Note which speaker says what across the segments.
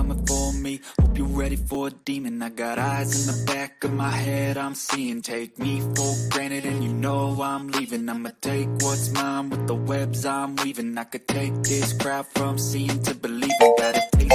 Speaker 1: coming for me. Hope you're ready for a demon. I got eyes in the back of my head, I'm seeing. Take me for granted and you know I'm leaving. I'ma take what's mine with the webs I'm weaving. I could take this crowd from seeing to believing. Got a taste.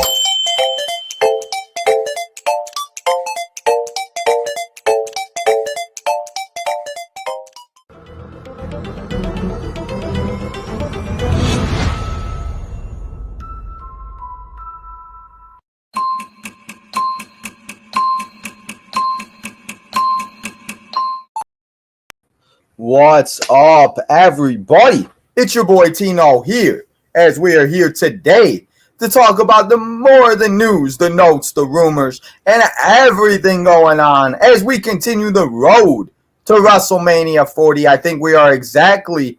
Speaker 2: What's up, everybody? It's your boy Tino here, as we are here today to talk about the news, the notes, the rumors, and everything going on as we continue the road to WrestleMania 40. I think we are exactly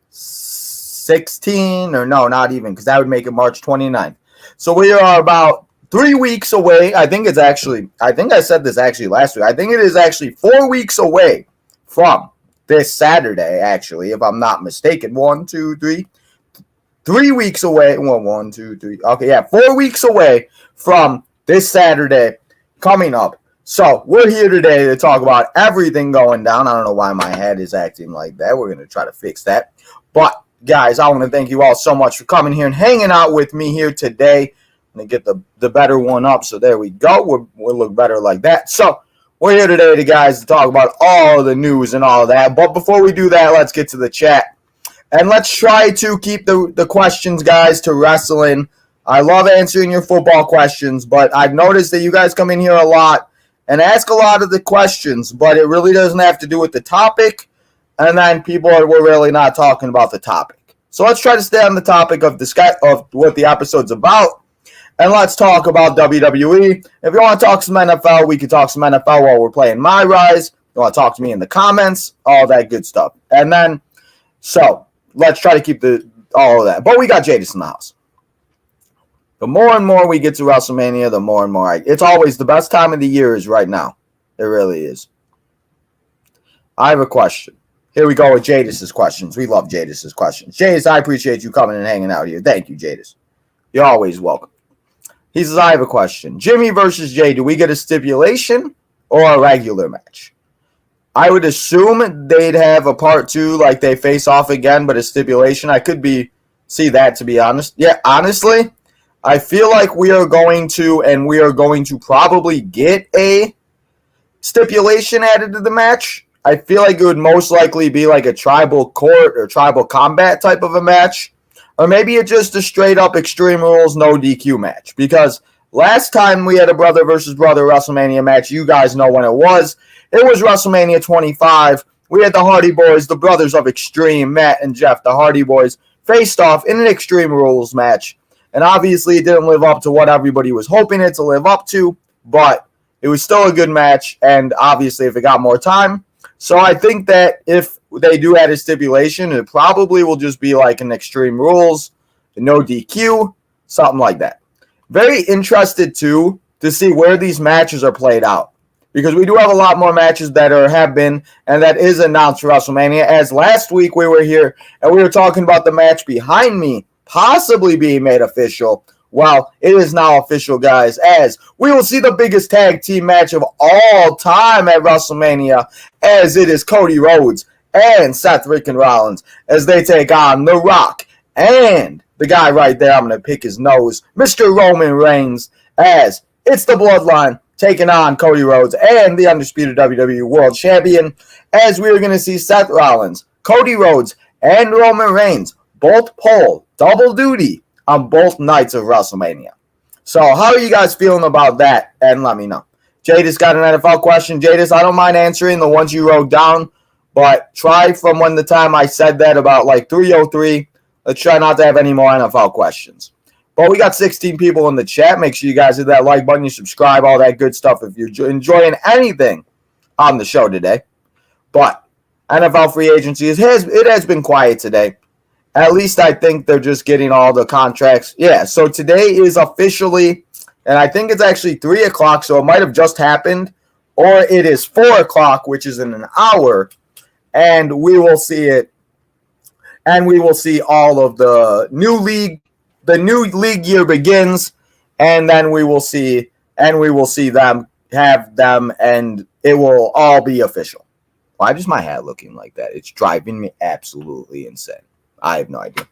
Speaker 2: 16, or no, not even, because that would make it March 29th. So we are about 3 weeks away. I think I said this actually last week. I think it is actually 4 weeks away from this Saturday, actually, if I'm not mistaken. 3 weeks away. Well, 1, 2, 3. Okay, yeah, 4 weeks away from this Saturday coming up. So we're here today to talk about everything going down. I don't know why my head is acting like that. We're going to try to fix that. But, guys, I want to thank you all so much for coming here and hanging out with me here today. I'm going to get the better one up. So there we go. We'll look better like that. So we're here today, guys, to talk about all the news and all that. But before we do that, let's get to the chat. And let's try to keep the questions, guys, to wrestling. I love answering your football questions, but I've noticed that you guys come in here a lot and ask a lot of the questions, but it really doesn't have to do with the topic. And then we're really not talking about the topic. So let's try to stay on the topic of what the episode's about. And let's talk about WWE. If you want to talk some NFL, we can talk some NFL while we're playing My Rise. You want to talk to me in the comments, all that good stuff. And then, so let's try to keep all of that. But we got Jadis in the house. The more and more we get to WrestleMania, the more and more it's always the best time of the year is right now. It really is. I have a question. Here we go with Jadis' questions. We love Jadis' questions. Jadis, I appreciate you coming and hanging out here. Thank you, Jadis. You're always welcome. He says, I have a question. Jimmy versus Jay, do we get a stipulation or a regular match? I would assume they'd have a part 2, like they face off again, but a stipulation. I could see that, to be honest. Yeah, honestly, I feel like we are going to probably get a stipulation added to the match. I feel like it would most likely be like a tribal court or tribal combat type of a match. Or maybe it's just a straight-up Extreme Rules, no DQ match. Because last time we had a brother versus brother WrestleMania match, you guys know when it was. It was WrestleMania 25. We had the Hardy Boys, the brothers of Extreme, Matt and Jeff, the Hardy Boys, faced off in an Extreme Rules match. And obviously it didn't live up to what everybody was hoping it to live up to. But it was still a good match. And obviously if it got more time. So I think that if they do add a stipulation, it probably will just be like an Extreme Rules, no DQ, something like that. Very interested, too, to see where these matches are played out. Because we do have a lot more matches that have been, and that is announced for WrestleMania. As last week we were here, and we were talking about the match behind me possibly being made official. Well, it is now official, guys, as we will see the biggest tag team match of all time at WrestleMania, as it is Cody Rhodes and Seth freaking Rollins as they take on The Rock and the guy right there, I'm going to pick his nose, Mr. Roman Reigns, as it's the Bloodline taking on Cody Rhodes and the undisputed WWE World Champion, as we are going to see Seth Rollins, Cody Rhodes, and Roman Reigns both pull double duty on both nights of WrestleMania. So how are you guys feeling about that? And let me know. Jadis got an NFL question. Jadis, I don't mind answering the ones you wrote down, but try from when the time I said that about like 3:03. Let's try not to have any more NFL questions. But we got 16 people in the chat. Make sure you guys hit that like button, you subscribe, all that good stuff if you're enjoying anything on the show today. But NFL free agency, it has been quiet today. At least I think they're just getting all the contracts. Yeah, so today is officially, and I think it's actually 3 o'clock, so it might have just happened, or it is 4 o'clock, which is in an hour, and we will see it, and we will see all of the new league year begins, and then we will see them have them, and it will all be official. Why is my hat looking like that? It's driving me absolutely insane. I have no idea.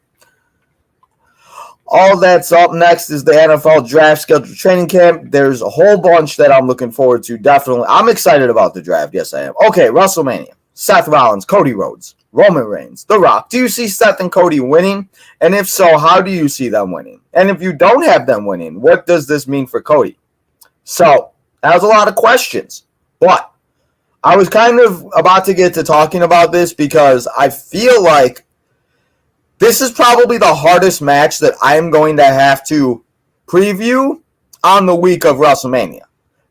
Speaker 2: All that's up next is the NFL draft schedule training camp. There's a whole bunch that I'm looking forward to. Definitely. I'm excited about the draft. Yes, I am. Okay, WrestleMania. Seth Rollins, Cody Rhodes, Roman Reigns, The Rock. Do you see Seth and Cody winning? And if so, how do you see them winning? And if you don't have them winning, what does this mean for Cody? So, that was a lot of questions. But I was kind of about to get to talking about this because I feel like this is probably the hardest match that I'm going to have to preview on the week of WrestleMania.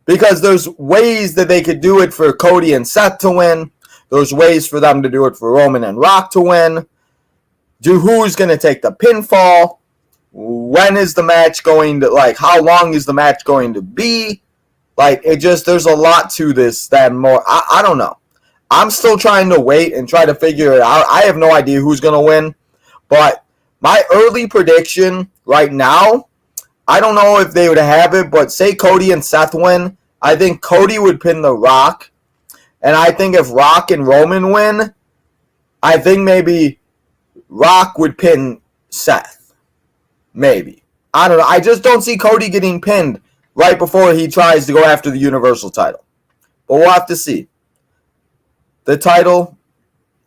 Speaker 2: Because there's ways that they could do it for Cody and Seth to win. There's ways for them to do it for Roman and Rock to win. Who's going to take the pinfall? When is the match going to, how long is the match going to be? There's a lot to this that more, I don't know. I'm still trying to wait and try to figure it out. I have no idea who's going to win. But my early prediction right now, I don't know if they would have it, but say Cody and Seth win, I think Cody would pin The Rock. And I think if Rock and Roman win, I think maybe Rock would pin Seth. Maybe. I don't know. I just don't see Cody getting pinned right before he tries to go after the Universal title. But we'll have to see. The title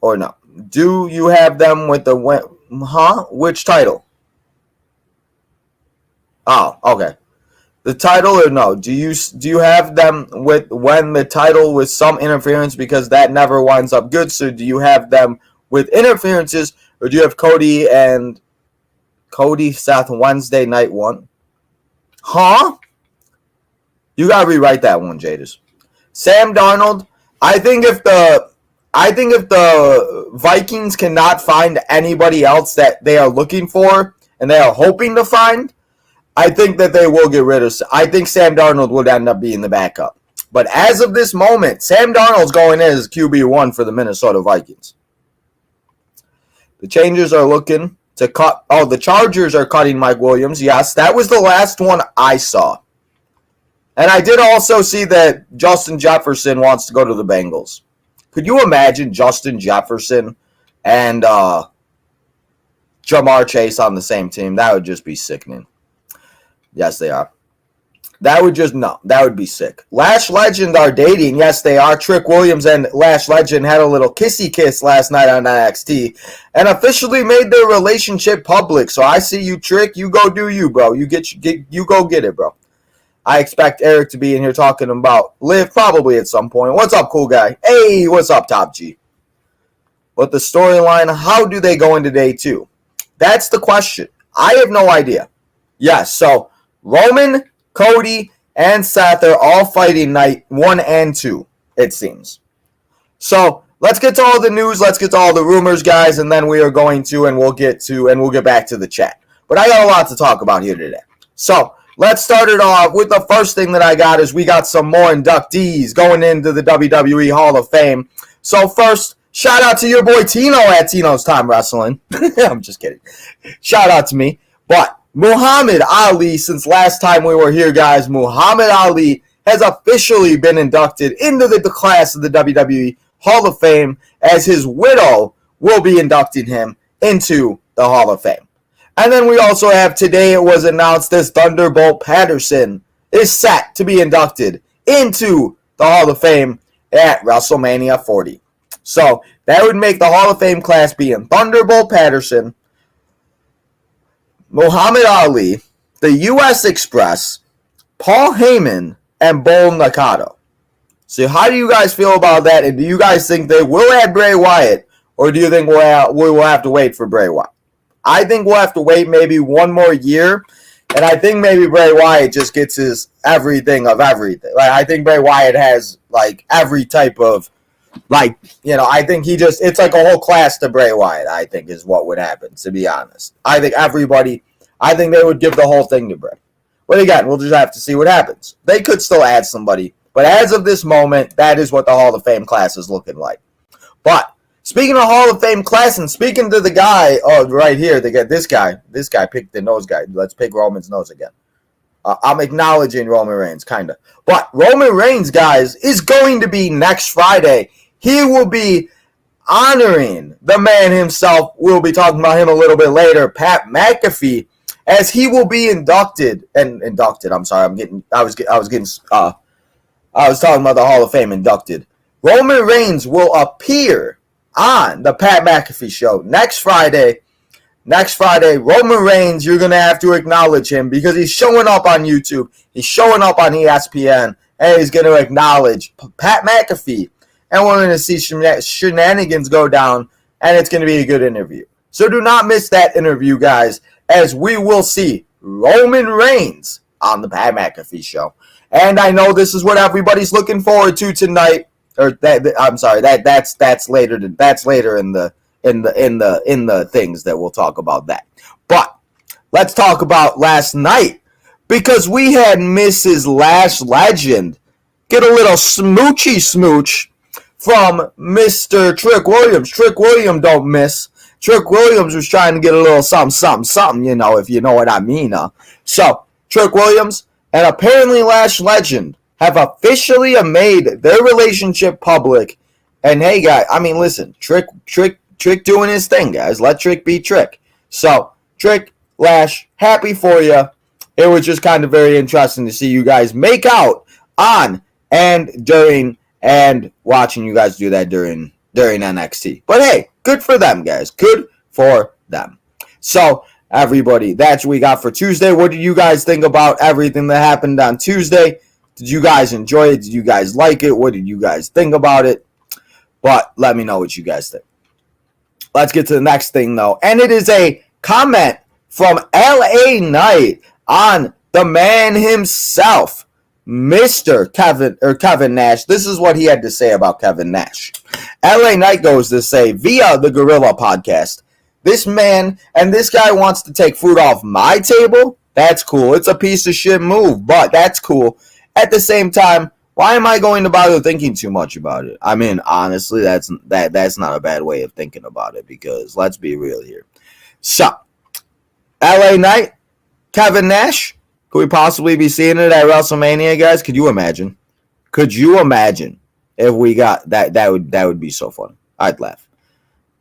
Speaker 2: or no. Do you have them with the win? Which title? Oh, okay. The title or no? Do you have them with when the title with some interference because that never winds up good? So do you have them with interferences or do you have Cody Seth Wednesday night one? You gotta rewrite that one, Jadis. Sam Darnold. I think if the Vikings cannot find anybody else that they are looking for and they are hoping to find, I think that they will get rid of. I think Sam Darnold would end up being the backup. But as of this moment, Sam Darnold's going in as QB1 for the Minnesota Vikings. The Changers are looking to cut. Oh, the Chargers are cutting Mike Williams. Yes, that was the last one I saw. And I did also see that Justin Jefferson wants to go to the Bengals. Could you imagine Justin Jefferson and Jamar Chase on the same team? That would just be sickening. Yes, they are. That would be sick. Lash Legend are dating. Yes, they are. Trick Williams and Lash Legend had a little kissy kiss last night on NXT and officially made their relationship public. So I see you, Trick. You go do you, bro. You go get it, bro. I expect Eric to be in here talking about Liv probably at some point. What's up, cool guy? Hey, what's up, Top G? But the storyline, how do they go into day 2? That's the question. I have no idea. Yes, so Roman, Cody, and Seth are all fighting night 1 and 2, it seems. So let's get to all the news. Let's get to all the rumors, guys, and then we are going to, and we'll get back to the chat. But I got a lot to talk about here today. So let's start it off with the first thing that I got is we got some more inductees going into the WWE Hall of Fame. So first, shout out to your boy Tino at Tino's Time Wrestling. I'm just kidding. Shout out to me. But Muhammad Ali, since last time we were here, guys, Muhammad Ali has officially been inducted into the class of the WWE Hall of Fame as his widow will be inducting him into the Hall of Fame. And then we also have today it was announced as Thunderbolt Patterson is set to be inducted into the Hall of Fame at WrestleMania 40. So that would make the Hall of Fame class being Thunderbolt Patterson, Muhammad Ali, the U.S. Express, Paul Heyman, and Bull Nakano. So how do you guys feel about that? And do you guys think they will add Bray Wyatt? Or do you think we will have to wait for Bray Wyatt? I think we'll have to wait maybe one more year. And I think maybe Bray Wyatt just gets his everything of everything. I think Bray Wyatt has every type of I think it's like a whole class to Bray Wyatt, I think is what would happen, to be honest. I think they would give the whole thing to Bray. But again, we'll just have to see what happens. They could still add somebody. But as of this moment, that is what the Hall of Fame class is looking like. But speaking of Hall of Fame class, and speaking to the guy, right here, they get this guy. This guy picked the nose guy. Let's pick Roman's nose again. I'm acknowledging Roman Reigns, kind of. But Roman Reigns, guys, is going to be next Friday. He will be honoring the man himself. We'll be talking about him a little bit later, Pat McAfee, as he will be inducted. I'm sorry, I was talking about the Hall of Fame inducted. Roman Reigns will appear on the Pat McAfee show next Friday. Next Friday, Roman Reigns, you're going to have to acknowledge him because he's showing up on YouTube. He's showing up on ESPN, and he's going to acknowledge Pat McAfee. And we're going to see shenanigans go down, and it's going to be a good interview. So do not miss that interview, guys, as we will see Roman Reigns on the Pat McAfee show. And I know this is what everybody's looking forward to tonight. That's later. That's later in the things that we'll talk about that. But let's talk about last night, because we had Mrs. Lash Legend get a little smoochy smooch from Mr. Trick Williams. Trick Williams don't miss. Trick Williams was trying to get a little something, if you know what I mean. So Trick Williams and apparently Lash Legend have officially made their relationship public. And hey, guys, listen, Trick doing his thing, guys. Let Trick be Trick. So, Trick, Lash, happy for you. It was just kind of very interesting to see you guys make out on and during, and watching you guys do that during NXT. But hey, good for them, guys. Good for them. So, everybody, that's what we got for Tuesday. What did you guys think about everything that happened on Tuesday? Did you guys enjoy it? Did you guys like it? What did you guys think about it? But let me know what you guys think. Let's get to the next thing, though. And it is a comment from LA Knight on the man himself, Mr. Kevin Nash. This is what he had to say about Kevin Nash. LA Knight goes to say, via the Gorilla podcast, this man and this guy wants to take food off my table. That's cool. It's a piece of shit move, but that's cool. At the same time, why am I going to bother thinking too much about it? Honestly, that's not a bad way of thinking about it, because let's be real here. So, LA Knight, Kevin Nash, could we possibly be seeing it at WrestleMania, guys? Could you imagine? Could you imagine if we got that? That would be so fun. I'd laugh.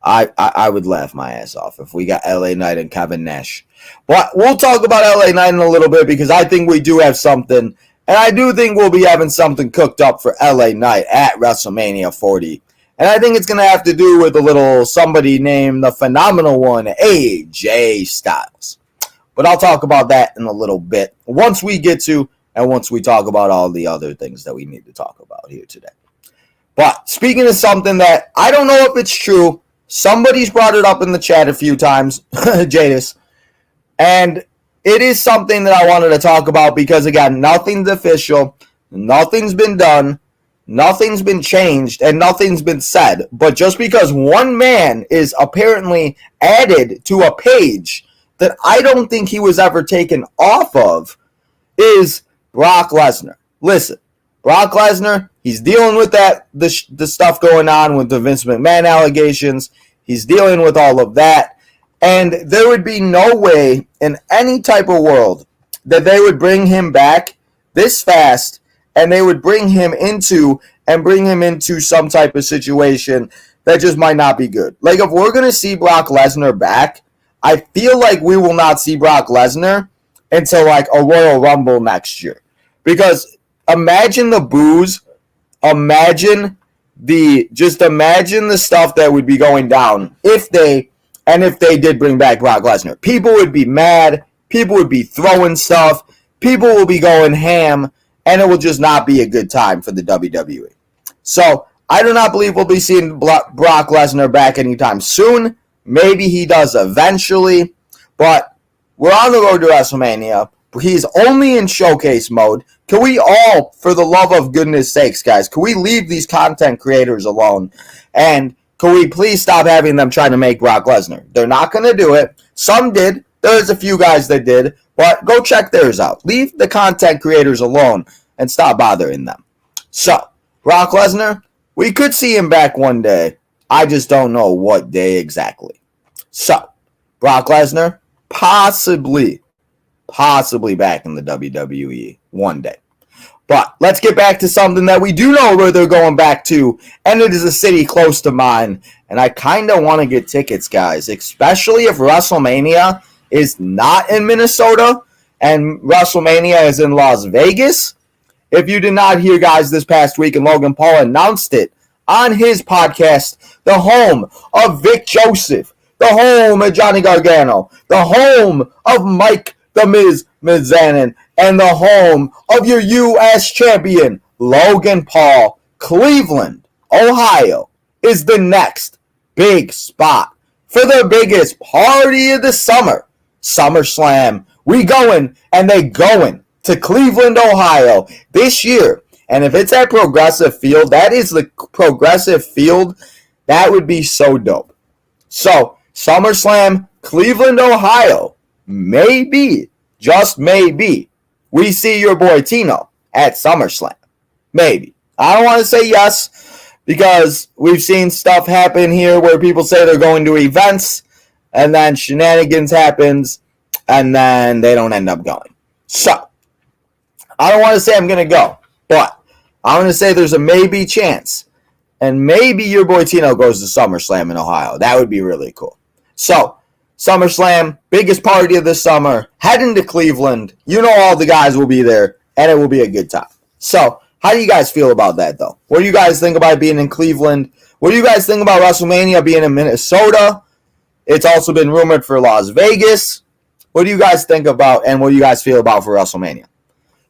Speaker 2: I would laugh my ass off if we got LA Knight and Kevin Nash. But we'll talk about LA Knight in a little bit, because I think we do have something. And I do think we'll be having something cooked up for LA Knight at WrestleMania 40. And I think it's going to have to do with a little somebody named the Phenomenal One, AJ Styles. But I'll talk about that in a little bit once we talk about all the other things that we need to talk about here today. But speaking of something that I don't know if it's true, somebody's brought it up in the chat a few times, Jadis, and it is something that I wanted to talk about because, again, nothing's official, nothing's been done, nothing's been changed, and nothing's been said. But just because one man is apparently added to a page that I don't think he was ever taken off of is Brock Lesnar. Listen, Brock Lesnar, he's dealing with the stuff going on with the Vince McMahon allegations. He's dealing with all of that. And there would be no way in any type of world that they would bring him back this fast, and they would bring him into some type of situation that just might not be good. Like, if we're going to see Brock Lesnar back, I feel like we will not see Brock Lesnar until like a Royal Rumble next year. Because imagine the boos, imagine the stuff that would be going down if they did bring back Brock Lesnar. People would be mad. People would be throwing stuff. People will be going ham. And it will just not be a good time for the WWE. So, I do not believe we'll be seeing Brock Lesnar back anytime soon. Maybe he does eventually. But we're on the road to WrestleMania. He's only in showcase mode. Can we all, for the love of goodness sakes, guys, can we leave these content creators alone? And can we please stop having them trying to make Brock Lesnar? They're not going to do it. Some did. There's a few guys that did. But go check theirs out. Leave the content creators alone and stop bothering them. So, Brock Lesnar, we could see him back one day. I just don't know what day exactly. So, Brock Lesnar, possibly possibly back in the WWE one day. But let's get back to something that we do know where they're going back to, and it is a city close to mine. And I kind of want to get tickets, guys, especially if WrestleMania is not in Minnesota and WrestleMania is in Las Vegas. If you did not hear, guys, this past week, and Logan Paul announced it on his podcast, the home of Vic Joseph, the home of Johnny Gargano, the home of Mike the Miz Mizanin, and the home of your U.S. champion, Logan Paul. Cleveland, Ohio, is the next big spot for the biggest party of the summer, SummerSlam. We going, and they going to Cleveland, Ohio this year. And if it's at Progressive Field, that is the Progressive Field, that would be so dope. So, SummerSlam, Cleveland, Ohio, maybe, just maybe, we see your boy Tino at SummerSlam. Maybe. I don't want to say yes, because we've seen stuff happen here where people say they're going to events, and then shenanigans happens, and then they don't end up going. So, I don't want to say I'm going to go, but I'm going to say there's a maybe chance. And maybe your boy Tino goes to SummerSlam in Ohio. That would be really cool. So, SummerSlam, biggest party of the summer, heading to Cleveland. You know all the guys will be there, and it will be a good time. So, how do you guys feel about that, though? What do you guys think about being in Cleveland? What do you guys think about WrestleMania being in Minnesota? It's also been rumored for Las Vegas. What do you guys think about, and what do you guys feel about for WrestleMania?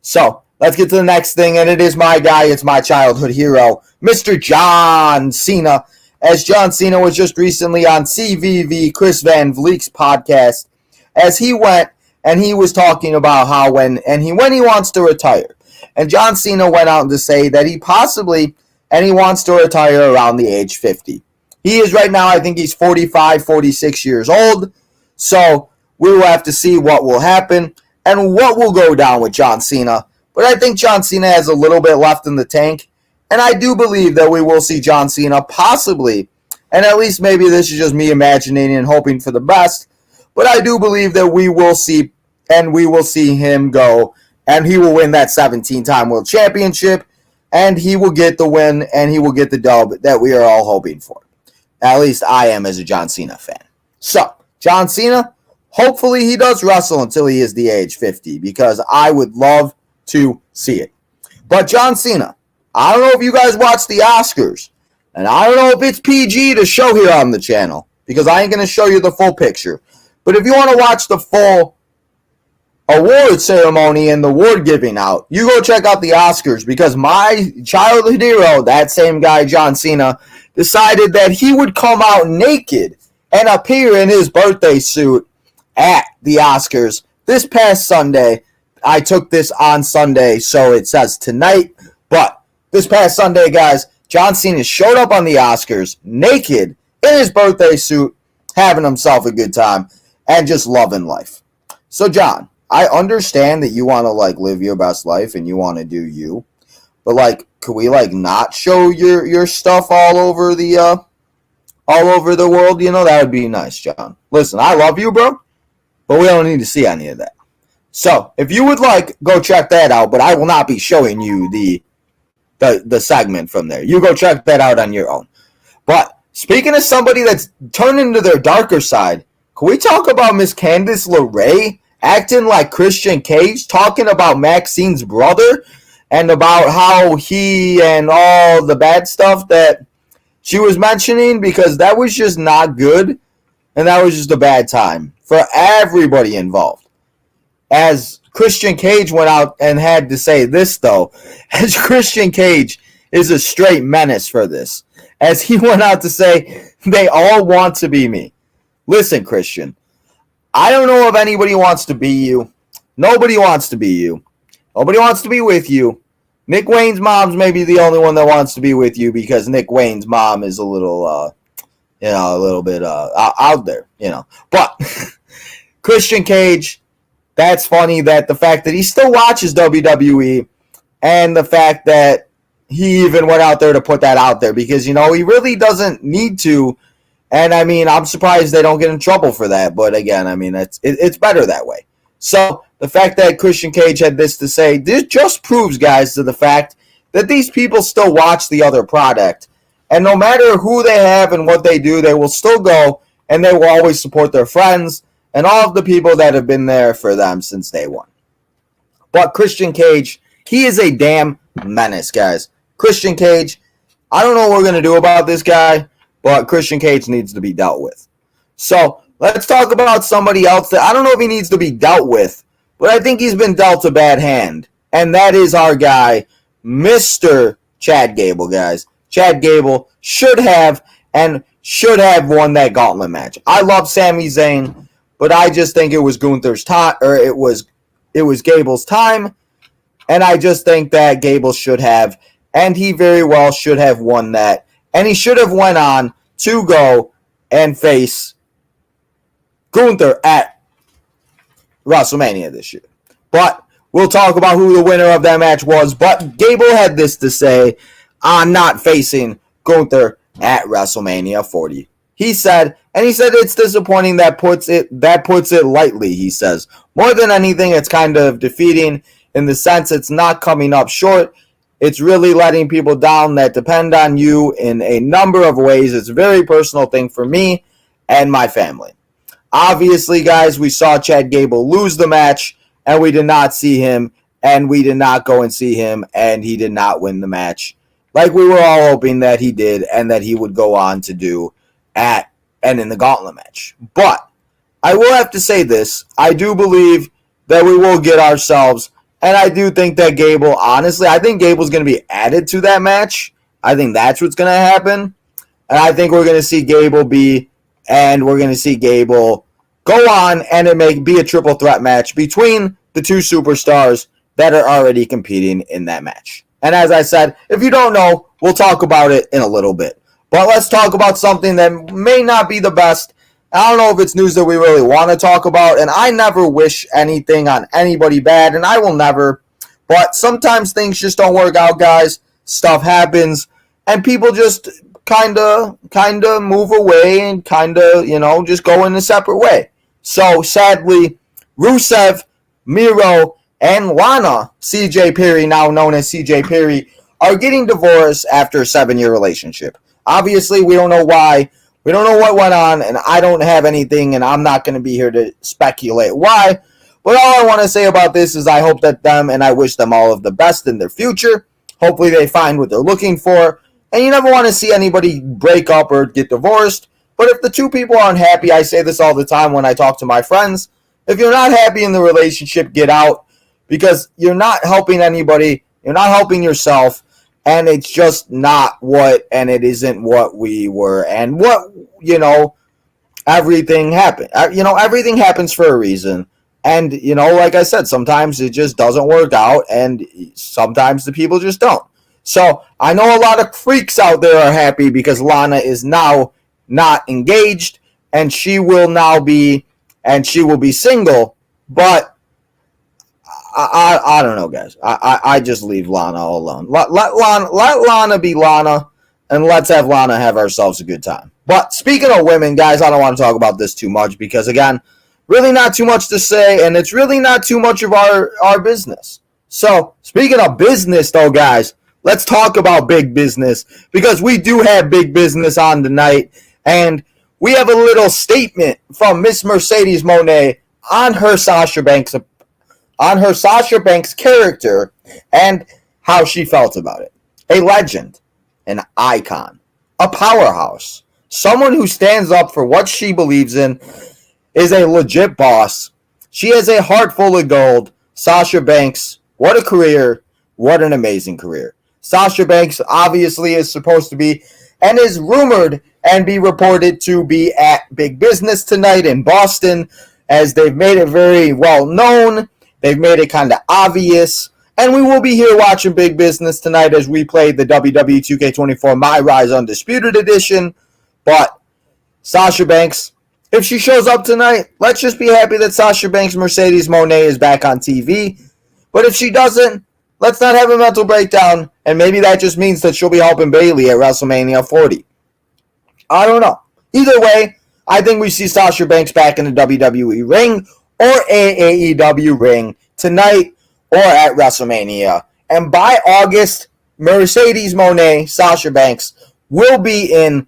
Speaker 2: So, let's get to the next thing, and it is my guy, it's my childhood hero, Mr. John Cena. As John Cena was just recently on CVV, Chris Van Vliet's podcast, as he went and he was talking about how when he wants to retire. And John Cena went out to say that he possibly, and he wants to retire around the age 50. He is right now, I think he's 45, 46 years old. So we will have to see what will happen and what will go down with John Cena. But I think John Cena has a little bit left in the tank. And I do believe that we will see John Cena possibly, and at least maybe this is just me imagining and hoping for the best, but I do believe that we will see him go, and he will win that 17-time World Championship, and he will get the win, and he will get the dub that we are all hoping for. At least I am as a John Cena fan. So, John Cena, hopefully he does wrestle until he is the age 50, because I would love to see it. But John Cena, I don't know if you guys watch the Oscars, and I don't know if it's PG to show here on the channel, because I ain't going to show you the full picture. But if you want to watch the full award ceremony and the award giving out, you go check out the Oscars, because my childhood hero, that same guy, John Cena, decided that he would come out naked and appear in his birthday suit at the Oscars this past Sunday. I took this on Sunday, so it says tonight, but this past Sunday, guys, John Cena showed up on the Oscars naked in his birthday suit, having himself a good time, and just loving life. So, John, I understand that you want to, live your best life and you want to do you, but, could we, not show your stuff all over the world? You know, that would be nice, John. Listen, I love you, bro, but we don't need to see any of that. So, if you would go check that out, but I will not be showing you the segment from there. You go check that out on your own. But speaking of somebody that's turning to their darker side, can we talk about Miss Candice LeRae acting like Christian Cage, talking about Maxine's brother and about how he and all the bad stuff that she was mentioning, because that was just not good and that was just a bad time for everybody involved. As Christian Cage went out and had to say this, though, as Christian Cage is a straight menace for this, as he went out to say, they all want to be me. Listen, Christian, I don't know if anybody wants to be you. Nobody wants to be you. Nobody wants to be with you. Nick Wayne's mom's maybe the only one that wants to be with you, because Nick Wayne's mom is a little, bit out there, But Christian Cage, that's funny, that the fact that he still watches WWE, and the fact that he even went out there to put that out there, because, he really doesn't need to. And, I'm surprised they don't get in trouble for that. But, again, it's better that way. So the fact that Christian Cage had this to say, this just proves, guys, to the fact that these people still watch the other product. And no matter who they have and what they do, they will still go and they will always support their friends and all of the people that have been there for them since day one. But Christian Cage, he is a damn menace, guys. Christian Cage, I don't know what we're going to do about this guy, but Christian Cage needs to be dealt with. So let's talk about somebody else that I don't know if he needs to be dealt with, but I think he's been dealt a bad hand. And that is our guy, Mr. Chad Gable, guys. Chad Gable should have won that gauntlet match. I love Sami Zayn, but I just think it was Gunther's time, or it was Gable's time, and I just think that Gable should have, and he very well should have won that, and he should have went on to go and face Gunther at WrestleMania this year. But we'll talk about who the winner of that match was, but Gable had this to say on not facing Gunther at WrestleMania 40. He said it's disappointing, that puts it lightly, he says. More than anything, it's kind of defeating in the sense it's not coming up short. It's really letting people down that depend on you in a number of ways. It's a very personal thing for me and my family. Obviously, guys, we saw Chad Gable lose the match, and we did not see him, and we did not go and see him, and he did not win the match like we were all hoping that he did and that he would go on to do in the gauntlet match. But I will have to say this. I do believe that we will get ourselves, and I do think that Gable, honestly, I think Gable's going to be added to that match. I think that's what's going to happen. And I think we're going to see Gable go on and it be a triple threat match between the two superstars that are already competing in that match. And as I said, if you don't know, we'll talk about it in a little bit. But let's talk about something that may not be the best. I don't know if it's news that we really want to talk about, and I never wish anything on anybody bad, and I will never. But sometimes things just don't work out, guys. Stuff happens, and people just kind of move away and just go in a separate way. So, sadly, Rusev, Miro, and Lana, CJ Perry, now known as CJ Perry, are getting divorced after a 7-year relationship. Obviously, we don't know why. We don't know what went on, and I don't have anything, and I'm not going to be here to speculate why. But all I want to say about this is I hope that them, and I wish them all of the best in their future. Hopefully they find what they're looking for. And you never want to see anybody break up or get divorced. But if the two people aren't happy, I say this all the time when I talk to my friends, if you're not happy in the relationship, get out. Because you're not helping anybody, you're not helping yourself, and it's just not and it isn't what we were, and everything happened. Everything happens for a reason, and, like I said, sometimes it just doesn't work out, and sometimes the people just don't. So, I know a lot of freaks out there are happy because Lana is now not engaged, and she will be single, but I don't know, guys. I just leave Lana alone. Let Lana be Lana, and let's have Lana have ourselves a good time. But speaking of women, guys, I don't want to talk about this too much because, again, really not too much to say, and it's really not too much of our business. So, speaking of business, though, guys, let's talk about big business because we do have big business on tonight, and we have a little statement from Miss Mercedes Moné on her Sasha Banks character and how she felt about it. A legend, an icon, a powerhouse, someone who stands up for what she believes in, is a legit boss. She has a heart full of gold. Sasha Banks, what a career, what an amazing career. Sasha Banks obviously is supposed to be and is rumored and be reported to be at Big Business tonight in Boston, as they've made it very well known. They've made it kind of obvious. And we will be here watching Big Business tonight as we play the WWE 2K24 My Rise Undisputed Edition. But Sasha Banks, if she shows up tonight, let's just be happy that Sasha Banks Mercedes Moné is back on TV. But if she doesn't, let's not have a mental breakdown. And maybe that just means that she'll be helping Bayley at WrestleMania 40. I don't know. Either way, I think we see Sasha Banks back in the WWE ring, or a AEW ring tonight or at WrestleMania. And by August, Mercedes Moné, Sasha Banks, will be in,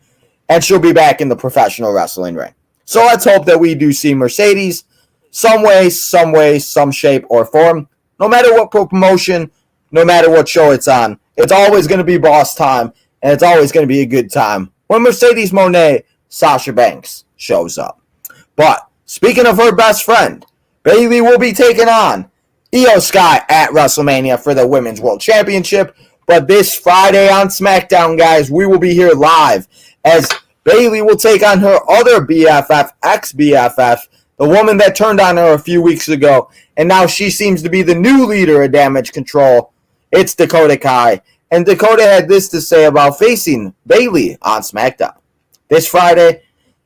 Speaker 2: and she'll be back in the professional wrestling ring. So let's hope that we do see Mercedes some way, some shape or form. No matter what promotion, no matter what show it's on, it's always going to be boss time, and it's always going to be a good time when Mercedes Moné, Sasha Banks, shows up. But speaking of her best friend, Bayley will be taking on Io Sky at WrestleMania for the Women's World Championship. But this Friday on SmackDown, guys, we will be here live as Bayley will take on her other BFF, ex-BFF, the woman that turned on her a few weeks ago, and now she seems to be the new leader of Damage Control. It's Dakota Kai. And Dakota had this to say about facing Bayley on SmackDown. This Friday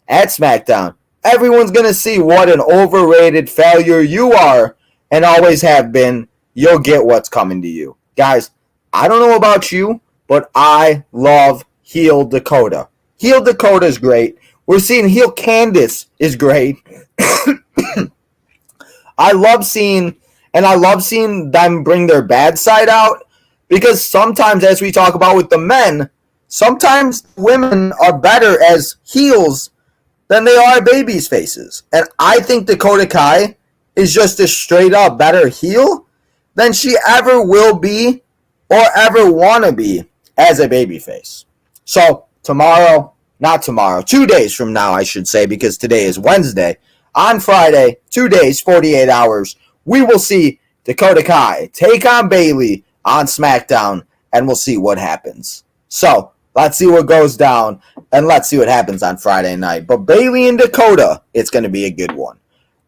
Speaker 2: at SmackDown, everyone's going to see what an overrated failure you are and always have been. You'll get what's coming to you. Guys, I don't know about you, but I love heel Dakota. Heel Dakota is great. We're seeing heel Candice is great. I love seeing them bring their bad side out, because sometimes, as we talk about with the men, sometimes women are better as heels than they are babies faces. And I think Dakota Kai is just a straight up better heel than she ever will be or ever want to be as a babyface. So 2 days from now, I should say, because today is Wednesday, on Friday, 2 days, 48 hours, we will see Dakota Kai take on Bayley on SmackDown, and we'll see what happens. So let's see what goes down, and let's see what happens on Friday night. But Bayley and Dakota, it's going to be a good one.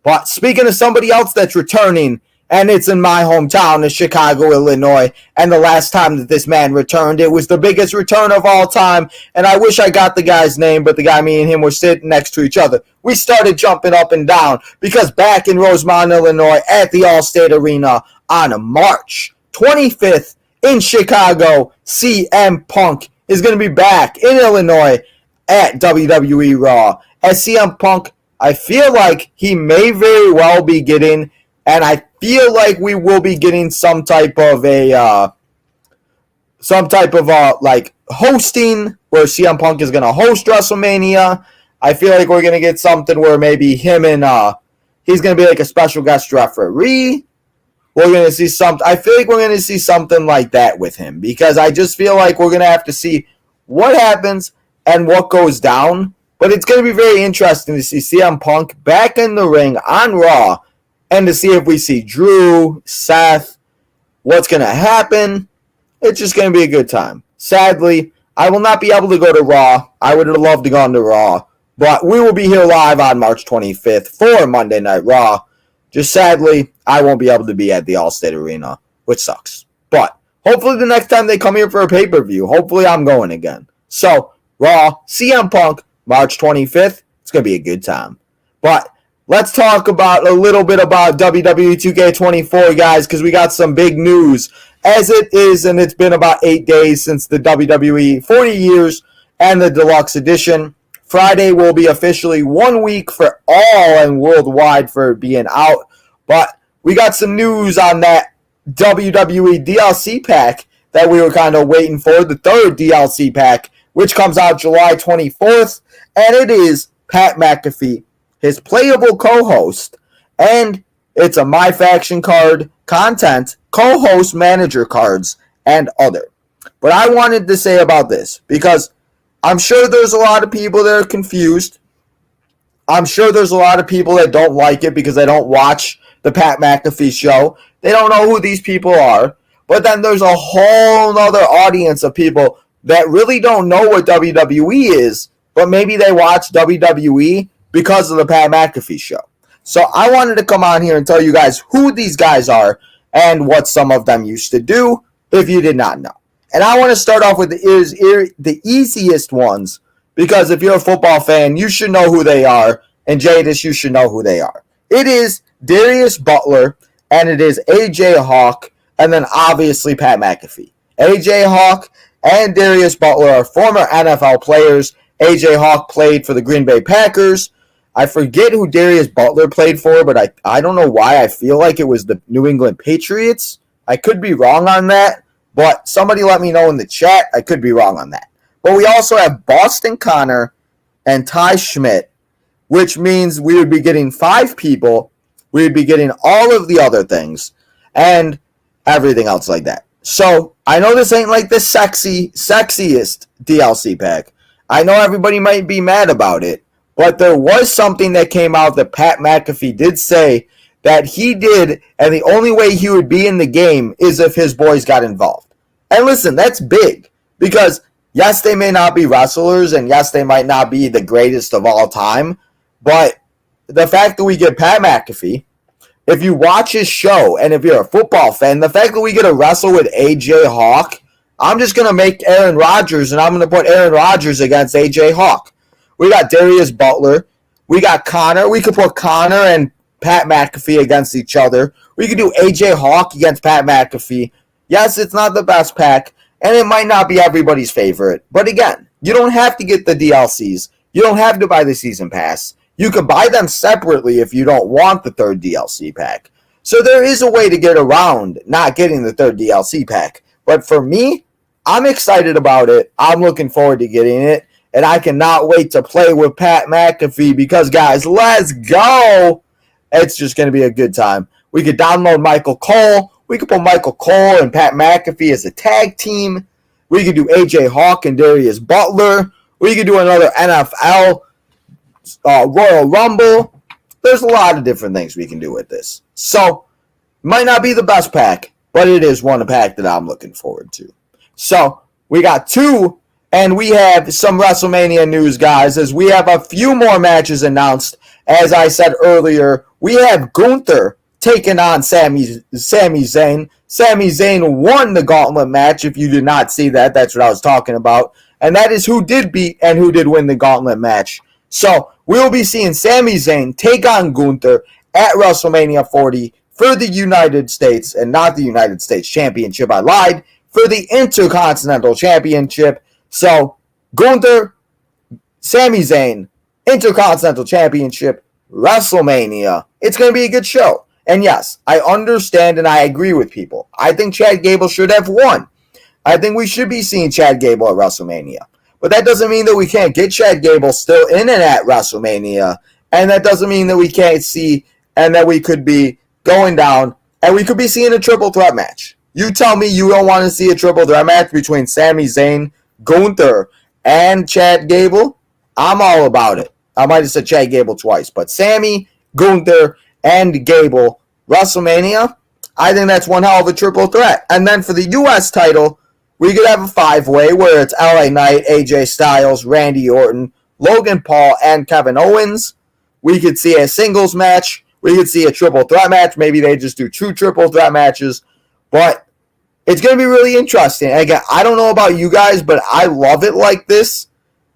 Speaker 2: But speaking of somebody else that's returning, and it's in my hometown of Chicago, Illinois, and the last time that this man returned, it was the biggest return of all time, and I wish I got the guy's name, but the guy, me and him were sitting next to each other. We started jumping up and down, because back in Rosemont, Illinois, at the Allstate Arena on March 25th in Chicago, CM Punk is going to be back in Illinois at WWE Raw. As CM Punk, I feel like he may very well be getting, and I feel like we will be getting some type of hosting where CM Punk is going to host WrestleMania. I feel like we're going to get something where maybe him and he's going to be like a special guest referee. We're going to see something. I feel like we're going to see something like that with him, because I just feel like we're going to have to see what happens and what goes down. But it's going to be very interesting to see CM Punk back in the ring on Raw, and to see if we see Drew, Seth, what's going to happen. It's just going to be a good time. Sadly, I will not be able to go to Raw. I would have loved to go on to Raw. But we will be here live on March 25th for Monday Night Raw. Just sadly, I won't be able to be at the Allstate Arena, which sucks. But hopefully the next time they come here for a pay-per-view, hopefully I'm going again. So, Raw, CM Punk, March 25th. It's going to be a good time. But let's talk about a little bit about WWE 2K24, guys, because we got some big news. As it is, and it's been about 8 days since the WWE 40 years and the Deluxe Edition. Friday will be officially 1 week for all and worldwide for being out. But we got some news on that WWE DLC pack that we were kind of waiting for, the third DLC pack, which comes out July 24th. And it is Pat McAfee, his playable co-host, and it's a My Faction card, content, co-host manager cards, and other. But I wanted to say about this, because I'm sure there's a lot of people that are confused. I'm sure there's a lot of people that don't like it because they don't watch the Pat McAfee show. They don't know who these people are. But then there's a whole other audience of people that really don't know what WWE is, but maybe they watch WWE because of the Pat McAfee show. So I wanted to come on here and tell you guys who these guys are and what some of them used to do, if you did not know. And I want to start off with the easiest ones, because if you're a football fan, you should know who they are, and Jadis, you should know who they are. It is Darius Butler, and it is AJ Hawk, and then obviously Pat McAfee. AJ Hawk and Darius Butler are former NFL players. AJ Hawk played for the Green Bay Packers, I forget who Darius Butler played for, but I don't know why. I feel like it was the New England Patriots. I could be wrong on that, but somebody let me know in the chat. I could be wrong on that. But we also have Boston Connor and Ty Schmidt, which means we would be getting 5 people. We would be getting all of the other things and everything else like that. So I know this ain't like the sexiest DLC pack. I know everybody might be mad about it, but there was something that came out that Pat McAfee did say that he did, and the only way he would be in the game is if his boys got involved. And listen, that's big, because yes, they may not be wrestlers, and yes, they might not be the greatest of all time, but the fact that we get Pat McAfee, if you watch his show, and if you're a football fan, the fact that we get to wrestle with AJ Hawk, I'm just going to make Aaron Rodgers, and I'm going to put Aaron Rodgers against AJ Hawk. We got Darius Butler. We got Connor. We could put Connor and Pat McAfee against each other. We could do AJ Hawk against Pat McAfee. Yes, it's not the best pack, and it might not be everybody's favorite. But again, you don't have to get the DLCs. You don't have to buy the season pass. You could buy them separately if you don't want the third DLC pack. So there is a way to get around not getting the third DLC pack. But for me, I'm excited about it. I'm looking forward to getting it. And I cannot wait to play with Pat McAfee because, guys, let's go. It's just going to be a good time. We could download Michael Cole. We could put Michael Cole and Pat McAfee as a tag team. We could do AJ Hawk and Darius Butler. We could do another NFL Royal Rumble. There's a lot of different things we can do with this. So, might not be the best pack, but it is one pack that I'm looking forward to. So, we got 2, and we have some WrestleMania news, guys, as we have a few more matches announced. As I said earlier, we have Gunther taking on Sami Zayn. Sami Zayn won the gauntlet match. If you did not see that, that's what I was talking about. And that is who did beat and who did win the gauntlet match. So, we'll be seeing Sami Zayn take on Gunther at WrestleMania 40 for the United States, and not the United States Championship, I lied, for the Intercontinental Championship. So, Gunther, Sami Zayn, Intercontinental Championship, WrestleMania. It's going to be a good show. And yes, I understand and I agree with people. I think Chad Gable should have won. I think we should be seeing Chad Gable at WrestleMania. But that doesn't mean that we can't get Chad Gable still in and at WrestleMania. And that doesn't mean that we can't see and that we could be going down and we could be seeing a triple threat match. You tell me you don't want to see a triple threat match between Sami Zayn, Gunther, and Chad Gable? I'm all about it. I might have said Chad Gable twice, but Sami, Gunther, and Gable, WrestleMania, I think that's one hell of a triple threat. And then for the U.S. title, we could have a 5-way where it's LA Knight, AJ Styles, Randy Orton, Logan Paul, and Kevin Owens. We could see a singles match. We could see a triple threat match. Maybe they just do 2 triple threat matches. But it's going to be really interesting. And again, I don't know about you guys, but I love it like this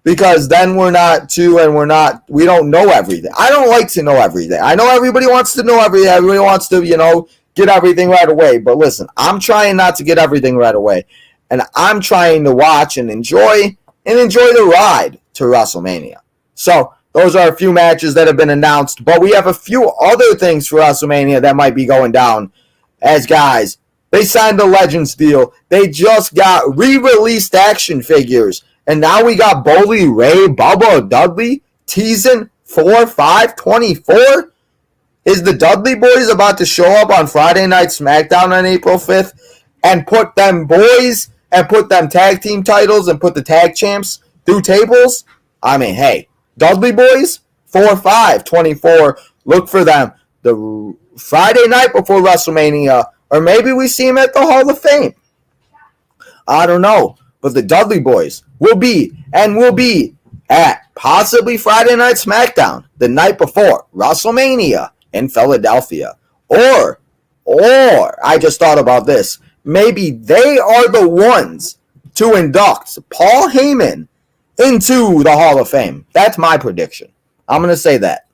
Speaker 2: because then we don't know everything. I don't like to know everything. I know everybody wants to know everything. Everybody wants to, get everything right away. But listen, I'm trying not to get everything right away. And I'm trying to watch and enjoy the ride to WrestleMania. So, those are a few matches that have been announced. But we have a few other things for WrestleMania that might be going down. As guys, they signed a Legends deal. They just got re-released action figures. And now we got Bully Ray, Bubba Dudley, teasing 4/5/24. Is the Dudley Boys about to show up on Friday Night SmackDown on April 5th and put them boys and put them tag team titles and put the tag champs through tables? I mean, hey, Dudley Boys, 4/5/24. Look for them the Friday night before WrestleMania, or maybe we see them at the Hall of Fame. I don't know, but the Dudley Boys will be at possibly Friday Night SmackDown the night before WrestleMania in Philadelphia. Or I just thought about this. Maybe they are the ones to induct Paul Heyman into the Hall of Fame. That's my prediction. I'm going to say that.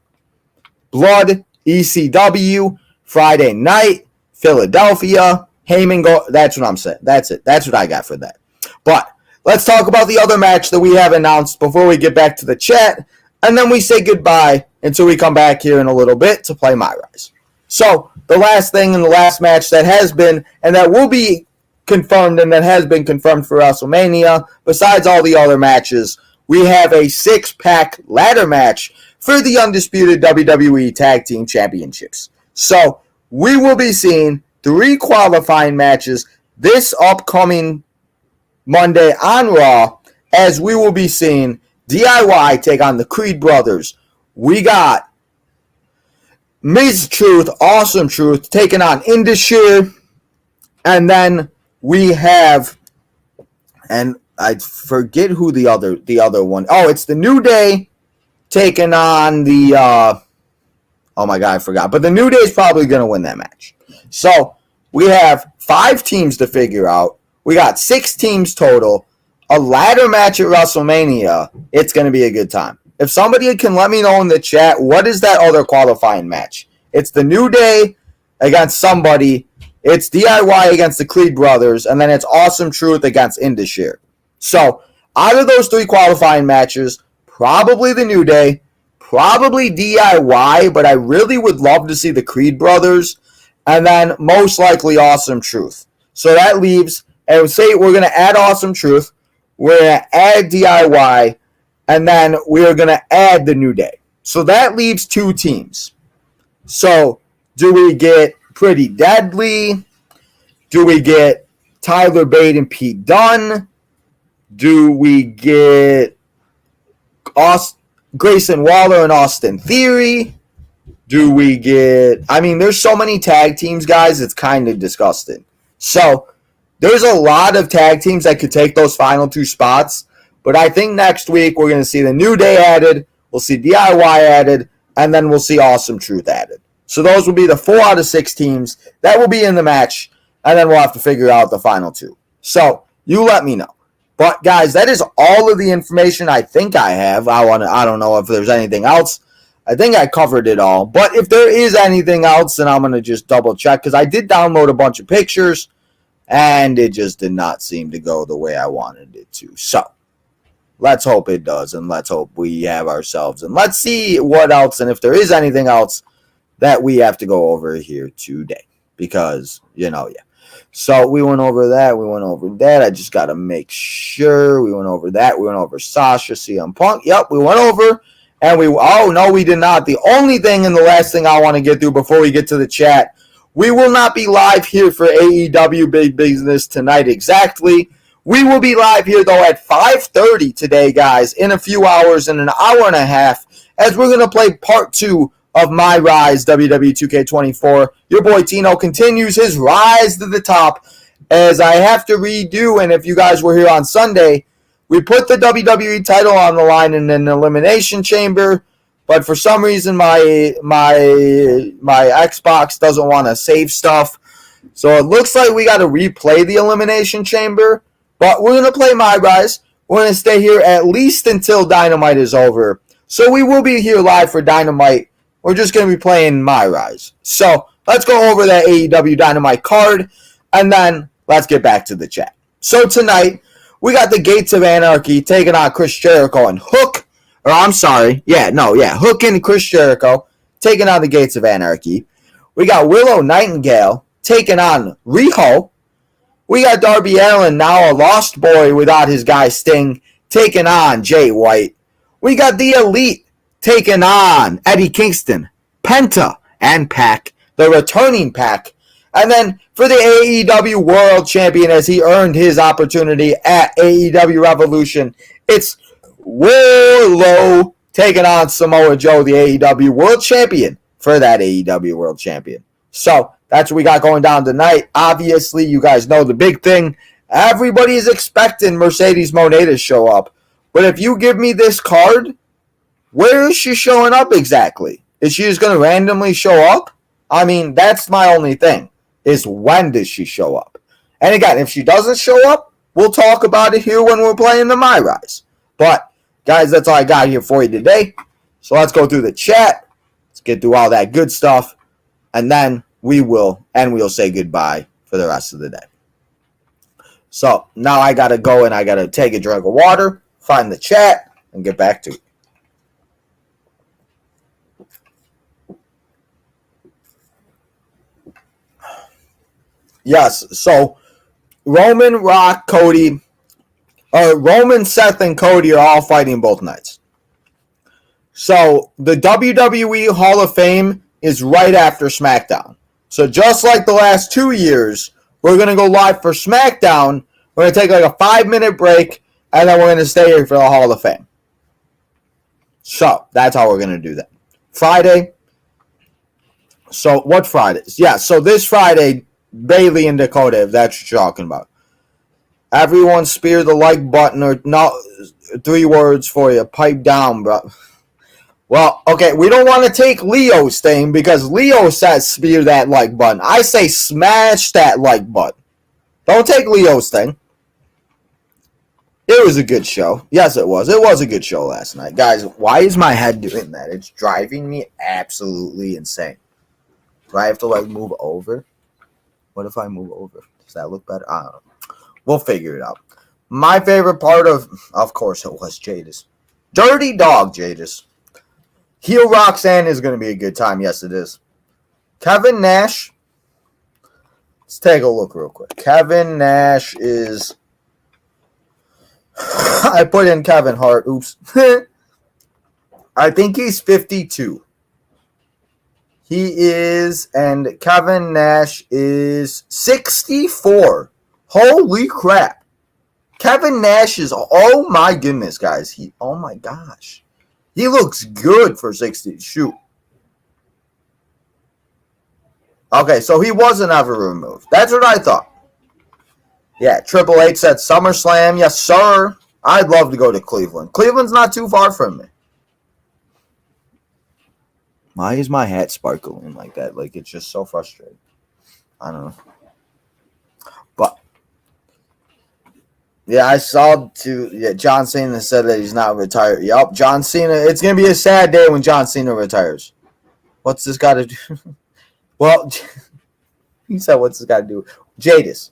Speaker 2: Blood, ECW, Friday night, Philadelphia, Heyman go. That's what I'm saying. That's it. That's what I got for that. But let's talk about the other match that we have announced before we get back to the chat. and then we say goodbye until we come back here in a little bit to play My Rise. So the last thing in the last match that has been, and that will be confirmed, and that has been confirmed for WrestleMania, besides all the other matches, we have a 6-pack ladder match for the undisputed WWE Tag Team Championships. So we will be seeing 3 qualifying matches this upcoming Monday on Raw, as we will be seeing DIY take on the Creed Brothers. We got Ms. Truth, Awesome Truth, taking on Indus Sher. And then we have, and I forget who the other one. Oh, it's the New Day taking on the, oh my God, I forgot. But the New Day is probably going to win that match. So we have 5 teams to figure out. We got 6 teams total. A ladder match at WrestleMania. It's going to be a good time. If somebody can let me know in the chat, what is that other qualifying match? It's the New Day against somebody. It's DIY against the Creed Brothers. And then it's Awesome Truth against Indus Sher. So, out of those 3 qualifying matches, probably the New Day, probably DIY, but I really would love to see the Creed Brothers, and then most likely Awesome Truth. So that leaves, and say we're going to add Awesome Truth, we're going to add DIY, and then we're going to add the New Day. So that leaves 2 teams. So do we get Pretty Deadly? Do we get Tyler Bate and Pete Dunne? Do we get Grayson Waller and Austin Theory? Do we get... I mean, there's so many tag teams, guys, it's kind of disgusting. So there's a lot of tag teams that could take those final 2 spots. But I think next week we're going to see the New Day added, we'll see DIY added, and then we'll see Awesome Truth added. So those will be the 4 out of 6 teams that will be in the match, and then we'll have to figure out the final 2. So you let me know. But guys, that is all of the information I think I have. I don't know if there's anything else. I think I covered it all. But if there is anything else, then I'm going to just double check, because I did download a bunch of pictures, and it just did not seem to go the way I wanted it to. So let's hope it does, and let's hope we have ourselves. And let's see what else, and if there is anything else that we have to go over here today. Because, yeah. So we went over that. We went over that. I just got to make sure. We went over that. We went over Sasha, CM Punk. Yep, we went over. And oh, no, we did not. The only thing and the last thing I want to get through before we get to the chat, we will not be live here for AEW Big Business tonight exactly. We will be live here, though, at 5:30 today, guys, in a few hours, in an hour and a half, as we're going to play part 2 of My Rise WWE 2K24. Your boy Tino continues his rise to the top, as I have to redo, and if you guys were here on Sunday, we put the WWE title on the line in an Elimination Chamber, but for some reason my Xbox doesn't want to save stuff. So it looks like we got to replay the Elimination Chamber, but we're going to play My Rise. We're going to stay here at least until Dynamite is over. So we will be here live for Dynamite. We're just going to be playing My Rise. So let's go over that AEW Dynamite card, and then let's get back to the chat. So tonight, we got the Gates of Anarchy taking on Chris Jericho and Hook. Hook and Chris Jericho taking on the Gates of Anarchy. We got Willow Nightingale taking on Riho. We got Darby Allin, now a lost boy without his guy Sting, taking on Jay White. We got the Elite taking on Eddie Kingston, Penta, and Pac, the returning Pac. And then for the AEW World Champion, as he earned his opportunity at AEW Revolution, it's Wardlow taking on Samoa Joe, the AEW World Champion, for that AEW World Champion. So that's what we got going down tonight. Obviously, you guys know the big thing. Everybody is expecting Mercedes Moné to show up. But if you give me this card, where is she showing up exactly? Is she just going to randomly show up? I mean, that's my only thing, is when does she show up? And again, if she doesn't show up, we'll talk about it here when we're playing the My Rise. But, guys, that's all I got here for you today. So let's go through the chat. Let's get through all that good stuff. And then we'll say goodbye for the rest of the day. So now I got to go and I got to take a drink of water, find the chat, and get back to it. Yes. So Roman, Seth, and Cody are all fighting both nights. So the WWE Hall of Fame is right after SmackDown. So just like the last 2 years, we're going to go live for SmackDown. We're going to take like a 5-minute break, and then we're going to stay here for the Hall of Fame. So that's how we're going to do that. Friday. So what Fridays? Yeah, so this Friday, Bayley and Dakota, if that's what you're talking about. Everyone spear the like button, or no, 3 words for you. Pipe down, bro. Well, okay, we don't want to take Leo's thing because Leo says spear that like button. I say smash that like button. Don't take Leo's thing. It was a good show. Yes, it was. It was a good show last night. Guys, why is my head doing that? It's driving me absolutely insane. Do I have to, like, move over? What if I move over? Does that look better? I don't know. We'll figure it out. My favorite part of course, it was Jadis. Dirty dog, Jadis. Heel Roxanne is going to be a good time. Yes, it is. Kevin Nash. Let's take a look real quick. Kevin Nash is... I put in Kevin Hart. Oops. I think he's 52. He is, and Kevin Nash is 64. Holy crap. Kevin Nash is, oh my goodness, guys. Oh my gosh. He looks good for 60. Shoot. Okay, so he wasn't ever removed. That's what I thought. Yeah, Triple H said SummerSlam. Yes, sir. I'd love to go to Cleveland. Cleveland's not too far from me. Why is my hat sparkling like that? Like, it's just so frustrating. I don't know. But, yeah, I saw John Cena said that he's not retired. Yup, John Cena. It's going to be a sad day when John Cena retires. What's this got to do? Well, he said, what's this got to do? Jadis.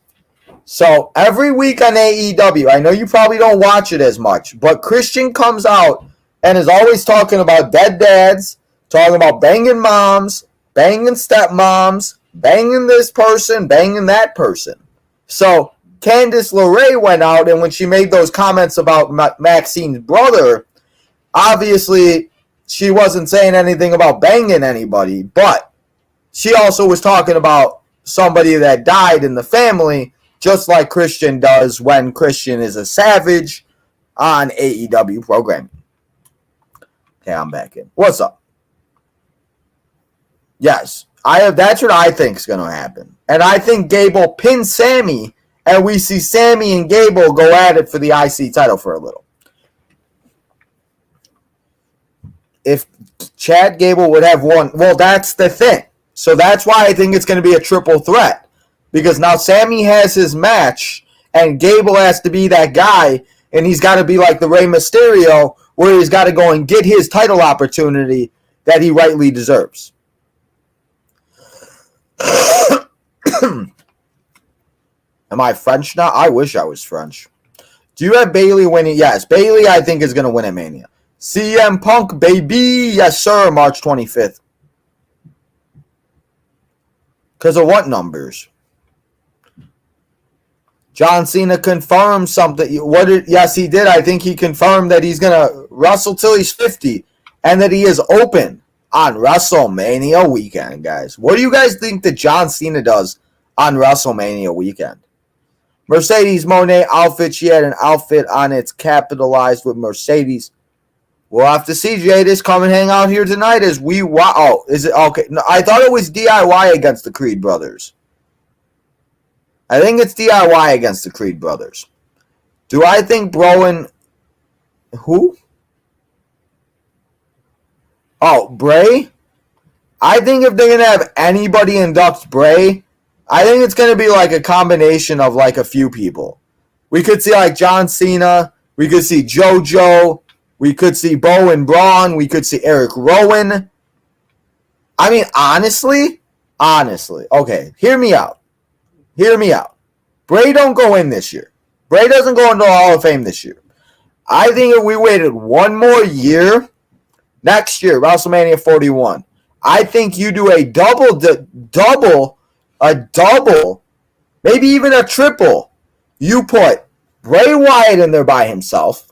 Speaker 2: So, every week on AEW, I know you probably don't watch it as much, but Christian comes out and is always talking about dead dads, talking about banging moms, banging stepmoms, banging this person, banging that person. So, Candice LeRae went out, and when she made those comments about Maxine's brother, obviously she wasn't saying anything about banging anybody, but she also was talking about somebody that died in the family, just like Christian does when Christian is a savage on AEW programming. Okay, I'm back in. What's up? Yes, that's what I think is going to happen. And I think Gable pins Sammy, and we see Sammy and Gable go at it for the IC title for a little. If Chad Gable would have won, well, that's the thing. So that's why I think it's going to be a triple threat. Because now Sammy has his match, and Gable has to be that guy, and he's got to be like the Rey Mysterio, where he's got to go and get his title opportunity that he rightly deserves. Am I French now? I wish I was French. Do you have Bayley winning? Yes, Bayley I think is going to win at Mania. CM Punk, baby. Yes, sir, March 25th. Because of what numbers? John Cena confirmed something. Yes, he did. I think he confirmed that he's going to wrestle till he's 50 and that he is open on WrestleMania weekend, guys. What do you guys think that John Cena does on WrestleMania weekend? Mercedes Moné outfit. She had an outfit on it's capitalized with Mercedes. We'll have to see. Jadis, come and hang out here tonight as we... Oh, is it... Okay. No, I thought it was DIY against the Creed brothers. I think it's DIY against the Creed brothers. Do I think Browen... Who? Oh, Bray? I think if they're going to have anybody induct Bray, I think it's going to be like a combination of like a few people. We could see like John Cena. We could see JoJo. We could see Bo and Braun. We could see Eric Rowan. I mean, honestly, okay, hear me out. Bray don't go in this year. Bray doesn't go into the Hall of Fame this year. I think if we waited one more year, next year, WrestleMania 41, I think you do a double maybe even a triple. You put Bray Wyatt in there by himself.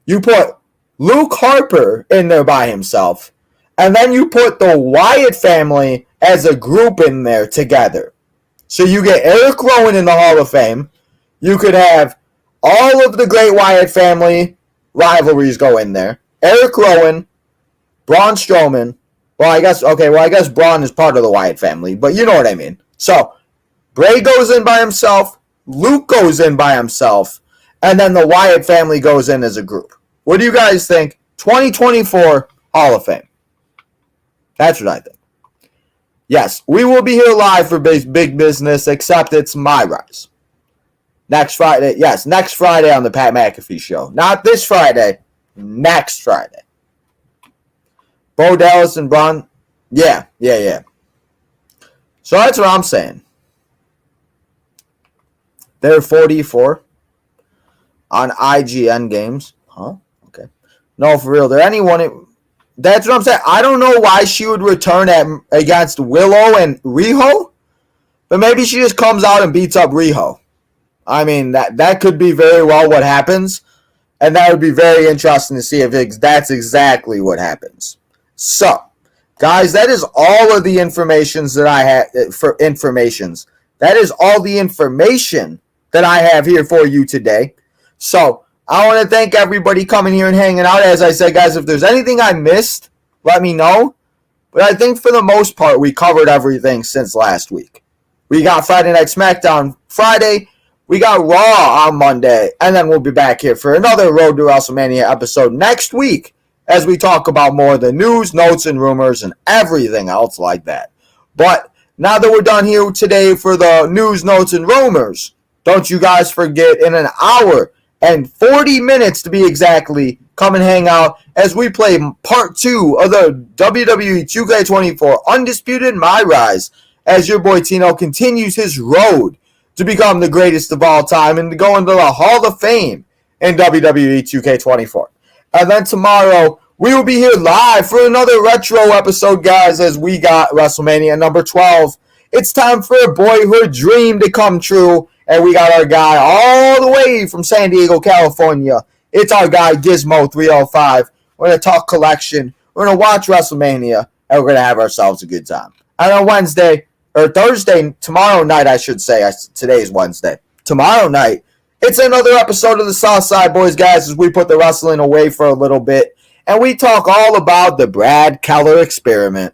Speaker 2: You put Luke Harper in there by himself. And then you put the Wyatt family as a group in there together. So you get Eric Rowan in the Hall of Fame. You could have all of the great Wyatt family rivalries go in there. Eric Rowan, Braun Strowman. Well, I guess Braun is part of the Wyatt family, but you know what I mean. So, Bray goes in by himself, Luke goes in by himself, and then the Wyatt family goes in as a group. What do you guys think? 2024 Hall of Fame. That's what I think. Yes, we will be here live for Big Business, except it's my rise. Next Friday. Yes, next Friday on the Pat McAfee Show. Not this Friday. Next Friday. Bo Dallas and Braun. Yeah. So that's what I'm saying. They're 44 on IGN games. Huh? Okay. No, for real. That's what I'm saying. I don't know why she would return against Willow and Riho, but maybe she just comes out and beats up Riho. I mean, that could be very well what happens, and that would be very interesting to see if that's exactly what happens. So, guys, that is all of the informations that I have for informations. That is all the information that I have here for you today. So, I want to thank everybody coming here and hanging out. As I said, guys, if there's anything I missed, let me know. But I think for the most part, we covered everything since last week. We got Friday Night SmackDown Friday. We got Raw on Monday. And then we'll be back here for another Road to WrestleMania episode next week as we talk about more of the news, notes, and rumors and everything else like that. But now that we're done here today for the news, notes, and rumors, don't you guys forget in an hour and 40 minutes to be exactly, come and hang out as we play part 2 of the WWE 2K24 Undisputed My Rise as your boy Tino continues his road to become the greatest of all time and to go into the Hall of Fame in WWE 2K24. And then tomorrow, we will be here live for another retro episode, guys, as we got WrestleMania number 12. It's time for a boyhood dream to come true. And we got our guy all the way from San Diego, California. It's our guy, Gizmo305. We're going to talk collection. We're going to watch WrestleMania. And we're going to have ourselves a good time. And on Thursday, tomorrow night, I should say. Today's Wednesday. Tomorrow night, it's another episode of the Southside Boys, guys, as we put the wrestling away for a little bit. And we talk all about the Brad Keller experiment.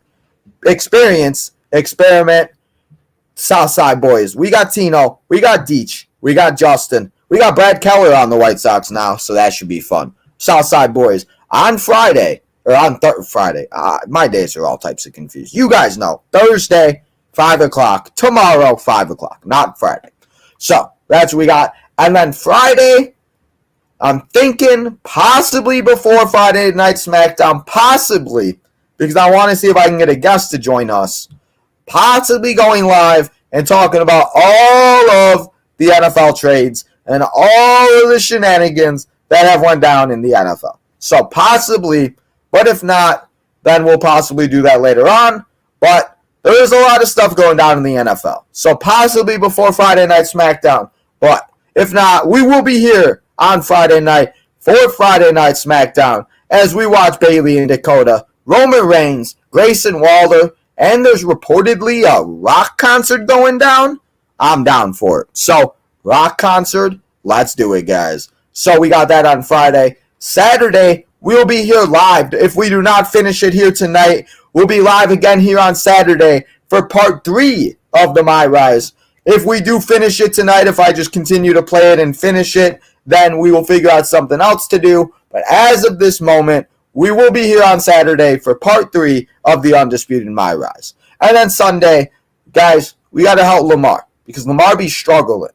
Speaker 2: Southside Boys. We got Tino. We got Deech. We got Justin. We got Brad Keller on the White Sox now, so that should be fun. Southside Boys. On Friday, or on Friday. My days are all types of confused. You guys know. Thursday, 5 o'clock. Tomorrow, 5 o'clock. Not Friday. So, that's what we got. And then Friday, I'm thinking possibly before Friday Night SmackDown. Possibly. Because I want to see if I can get a guest to join us. Possibly going live and talking about all of the NFL trades and all of the shenanigans that have went down in the NFL. So possibly, but if not, then we'll possibly do that later on. But there is a lot of stuff going down in the NFL. So possibly before Friday Night SmackDown. But if not, we will be here on Friday night for Friday Night SmackDown as we watch Bayley and Dakota, Roman Reigns, Grayson Waller, and there's reportedly a rock concert going down. I'm down for it. So, rock concert, let's do it, guys. So, we got that on Friday. Saturday, we'll be here live. If we do not finish it here tonight, we'll be live again here on Saturday for part 3 of the My Rise. If we do finish it tonight, if I just continue to play it and finish it, then we will figure out something else to do. But as of this moment, we will be here on Saturday for part 3 of the Undisputed My Rise. And then Sunday, guys, we got to help Lamar because Lamar be struggling.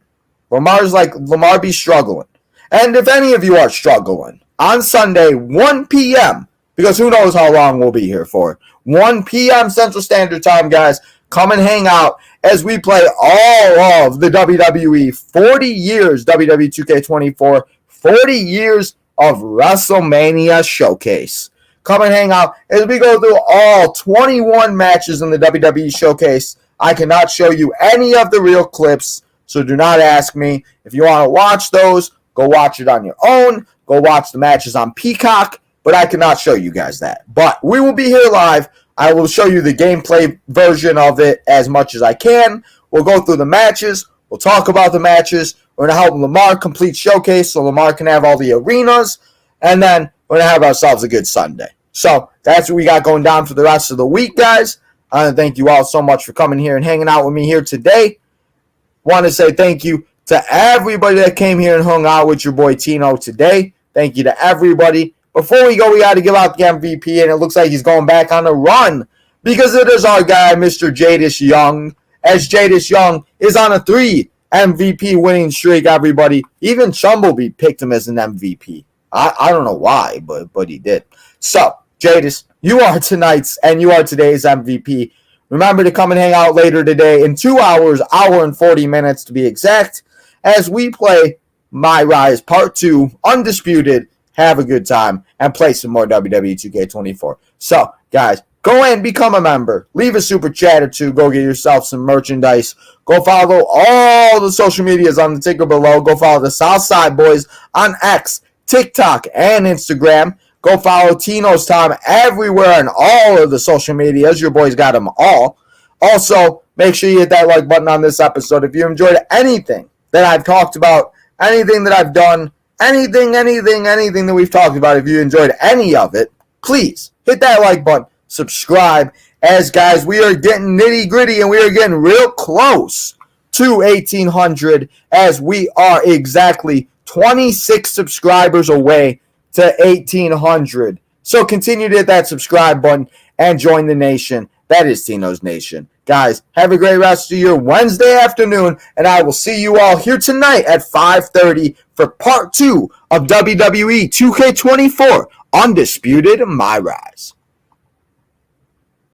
Speaker 2: Lamar be struggling. And if any of you are struggling, on Sunday, 1 p.m., because who knows how long we'll be here for, 1 p.m. Central Standard Time, guys, come and hang out as we play all of the WWE 40 years, WWE 2K24, 40 years of WrestleMania Showcase. Come and hang out as we go through all 21 matches in the WWE Showcase. I cannot show you any of the real clips, So do not ask me. If you want to watch those, go watch it on your own. Go watch the matches on Peacock. But I cannot show you guys that. But we will be here live. I will show you the gameplay version of it as much as I can. We'll go through the matches. We'll talk about the matches. We're going to help Lamar complete showcase so Lamar can have all the arenas. And then we're going to have ourselves a good Sunday. So that's what we got going down for the rest of the week, guys. I want to thank you all so much for coming here and hanging out with me here today. Want to say thank you to everybody that came here and hung out with your boy Tino today. Thank you to everybody. Before we go, we got to give out the MVP, and it looks like he's going back on a run because it is our guy, Mr. Jadis Young, as Jadis Young is on a 3 MVP winning streak, everybody. Even Chumblebee picked him as an MVP. I don't know why, but he did. So, Jadis, you are tonight's and you are today's MVP. Remember to come and hang out later today in 2 hours, hour and 40 minutes to be exact, as we play My Rise Part 2, Undisputed. Have a good time and play some more WWE 2K24. So, guys, go and become a member. Leave a super chat or two. Go get yourself some merchandise. Go follow all the social medias on the ticker below. Go follow the Southside Boys on X, TikTok, and Instagram. Go follow Tino's Time everywhere on all of the social medias. Your boys got them all. Also, make sure you hit that like button on this episode. If you enjoyed anything that I've talked about, anything that I've done, anything that we've talked about, if you enjoyed any of it, please hit that like button. Subscribe. As, guys, we are getting nitty-gritty and we are getting real close to 1,800 as we are exactly 26 subscribers away to 1,800. So continue to hit that subscribe button and join the nation. That is Tino's Nation. Guys, have a great rest of your Wednesday afternoon, and I will see you all here tonight at 5:30 for Part 2 of WWE 2K24 Undisputed My Rise.